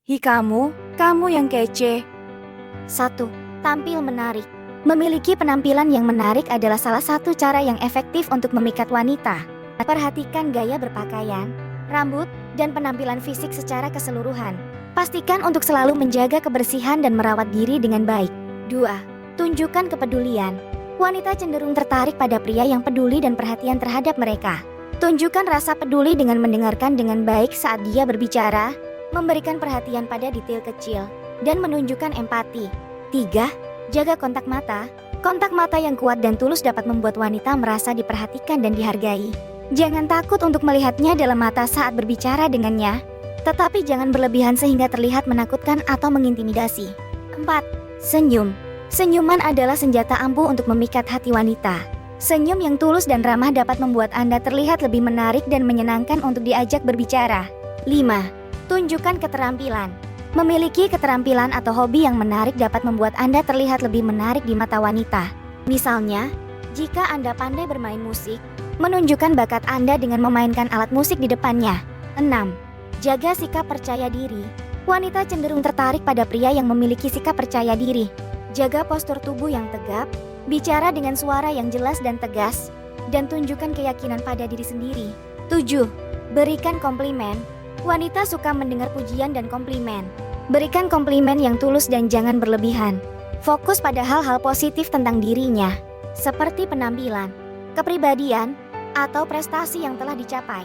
Hi kamu yang kece. 1. Tampil menarik. Memiliki penampilan yang menarik adalah salah satu cara yang efektif untuk memikat wanita. Perhatikan gaya berpakaian, rambut, dan penampilan fisik secara keseluruhan. Pastikan untuk selalu menjaga kebersihan dan merawat diri dengan baik. 2. Tunjukkan kepedulian. Wanita cenderung tertarik pada pria yang peduli dan perhatian terhadap mereka. Tunjukkan rasa peduli dengan mendengarkan dengan baik saat dia berbicara, memberikan perhatian pada detail kecil, dan menunjukkan empati. 3. Jaga kontak mata. Kontak mata yang kuat dan tulus dapat membuat wanita merasa diperhatikan dan dihargai. Jangan takut untuk melihatnya dalam mata saat berbicara dengannya, tetapi jangan berlebihan sehingga terlihat menakutkan atau mengintimidasi. 4. Senyum. Senyuman adalah senjata ampuh untuk memikat hati wanita. Senyum yang tulus dan ramah dapat membuat Anda terlihat lebih menarik dan menyenangkan untuk diajak berbicara. 5. Tunjukkan keterampilan. Memiliki keterampilan atau hobi yang menarik dapat membuat Anda terlihat lebih menarik di mata wanita. Misalnya, jika Anda pandai bermain musik, menunjukkan bakat Anda dengan memainkan alat musik di depannya. 6. Jaga sikap percaya diri. Wanita cenderung tertarik pada pria yang memiliki sikap percaya diri. Jaga postur tubuh yang tegap, bicara dengan suara yang jelas dan tegas, dan tunjukkan keyakinan pada diri sendiri. 7. Berikan komplimen. Wanita suka mendengar pujian dan komplimen. Berikan komplimen yang tulus dan jangan berlebihan. Fokus pada hal-hal positif tentang dirinya, seperti penampilan, kepribadian, atau prestasi yang telah dicapai.